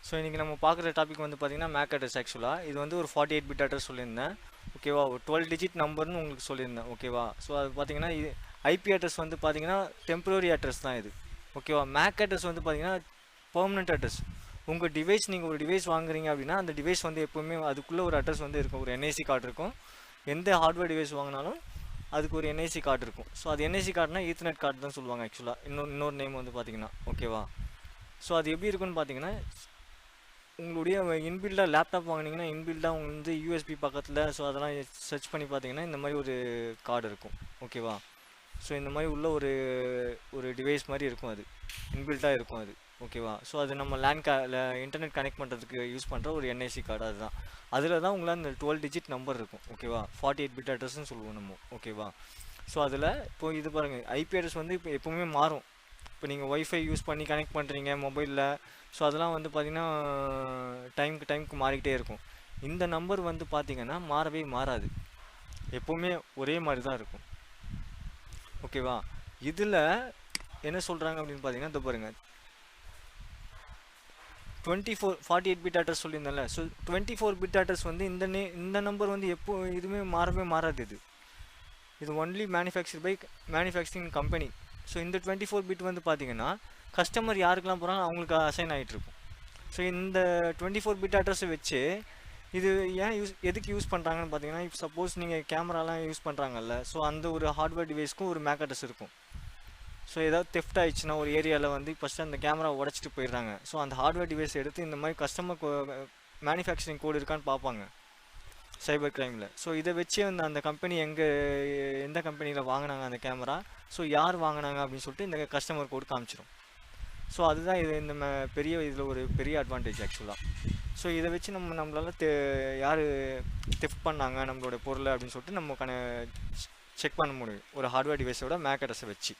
So இன்றைக்கி நம்ம பார்க்குற டாபிக் வந்து பார்த்திங்கன்னா மேக் அட்ரஸ். ஆக்சுவலாக இது வந்து ஒரு 48 பிட் அட்ரஸ் சொல்லியிருந்தேன். ஓகேவா, ஒரு 12 டிஜிட் நம்பர்னு உங்களுக்கு சொல்லியிருந்தேன். ஓகேவா, ஸோ அது பார்த்தீங்கன்னா இது ஐபி அட்ரஸ் வந்து பார்த்தீங்கன்னா டெம்பரரி அட்ரஸ் தான் இது. ஓகேவா, மேக் அட்ரஸ் வந்து பார்த்தீங்கன்னா பெர்மனெண்ட் அட்ரஸ். உங்கள் டிவைஸ், நீங்கள் ஒரு டிவைஸ் வாங்குறீங்க அப்படின்னா அந்த டிவைஸ் வந்து எப்போவுமே அதுக்குள்ளே ஒரு அட்ரஸ் வந்து இருக்கும், ஒரு என்ஐசி கார்டு இருக்கும். எந்த ஹார்ட்வேர் டிவைஸ் வாங்கினாலும் அதுக்கு ஒரு என்ஐசி கார்டு இருக்கும். ஸோ அது என்ஐசி கார்டுனா ஈத்தர்நெட் கார்டு தான் சொல்லுவாங்க ஆக்சுவலாக. இன்னொரு நேம் வந்து பார்த்தீங்கன்னா. ஓகேவா, ஸோ அது எப்படி இருக்குன்னு பார்த்தீங்கன்னா, உங்களுடைய இன்பில்டாக லேப்டாப் வாங்கினீங்கன்னா இன்பில்டாக உங்களுக்கு வந்து யூஎஸ்பி பக்கத்தில், ஸோ அதெல்லாம் சர்ச் பண்ணி பார்த்தீங்கன்னா இந்த மாதிரி ஒரு கார்டு இருக்கும். ஓகேவா, ஸோ இந்த மாதிரி உள்ள ஒரு ஒரு டிவைஸ் மாதிரி இருக்கும், அது இன்பில்ட்டாக இருக்கும் அது. ஓகேவா, ஸோ அது நம்ம இன்டர்நெட் கனெக்ட் பண்ணுறதுக்கு யூஸ் பண்ணுற ஒரு என்ஐசி கார்டு. அதுதான் அதில் தான் உங்களால் அந்த 12 டிஜிட் நம்பர் இருக்கும். ஓகேவா, 48 பிட் அட்ரஸ்ன்னு சொல்லுவோம் நம்ம. ஓகேவா, ஸோ அதில் இப்போ இது பாருங்கள், ஐபி அட்ரஸ் வந்து இப்போ எப்போவுமே மாறும். இப்போ நீங்கள் ஒய்ஃபை யூஸ் பண்ணி கனெக்ட் பண்ணுறீங்க மொபைலில், ஸோ அதெல்லாம் வந்து பார்த்திங்கன்னா டைமுக்கு மாறிக்கிட்டே இருக்கும். இந்த நம்பர் வந்து பார்த்திங்கன்னா மாறவே மாறாது, எப்போவுமே ஒரே மாதிரி தான் இருக்கும். ஓகேவா, இதில் என்ன சொல்கிறாங்க அப்படின்னு பார்த்தீங்கன்னா, இந்த பாருங்கள் 48 பிட் அட்ரஸ் சொல்லியிருந்தேன்ல. ஸோ 24 பிட் அட்ரஸ் வந்து இந்த நம்பர் வந்து எப்போ இதுவுமே மாறவே மாறாது. இது ஒன்லி மேனுஃபேக்சரிங் கம்பெனி. ஸோ இந்த 24 பிட் வந்து பார்த்தீங்கன்னா கஸ்டமர் யாருக்கெல்லாம் போகிறாங்க அவங்களுக்கு அசைன் ஆகிட்ருக்கும். ஸோ இந்த 24 பிட் அட்ரஸை வச்சு இது எதுக்கு யூஸ் பண்ணுறாங்கன்னு பார்த்தீங்கன்னா, இப்போ சப்போஸ் நீங்கள் கேமராலாம் யூஸ் பண்ணுறாங்கல்ல, ஸோ அந்த ஒரு ஹார்ட்வேர் டிவைஸ்க்கும் ஒரு மேக் அட்ரஸ் இருக்கும். ஸோ ஏதாவது தெஃப்ட் ஆயிடுச்சுன்னா ஒரு ஏரியாவில் வந்து ஃபஸ்ட்டு அந்த கேமரா உடச்சிட்டு போயிடுறாங்க. ஸோ அந்த ஹார்ட்வேர் டிவைஸ் எடுத்து இந்த மாதிரி கஸ்டமர் மேனுஃபேக்சரிங் கோடு இருக்கான்னு பார்ப்பாங்க சைபர் கிரைமில். ஸோ இதை வச்சு அந்த கம்பெனி எந்த கம்பெனியில் வாங்கினாங்க அந்த கேமரா, ஸோ யார் வாங்கினாங்க அப்படின்னு சொல்லிட்டு இந்த கஸ்டமர் கோடு காமிச்சிடும். ஸோ அதுதான் இது இந்த இதில் ஒரு பெரிய அட்வான்டேஜ் ஆக்சுவலாக. ஸோ இதை வச்சு நம்மளால் யார் தெஃப்ட் பண்ணாங்க நம்மளோட பொருளை அப்படின்னு சொல்லிட்டு நம்ம செக் பண்ண முடியும் ஒரு ஹார்ட்வேர் டிவைஸோட மேக் அட்ரஸை வச்சு.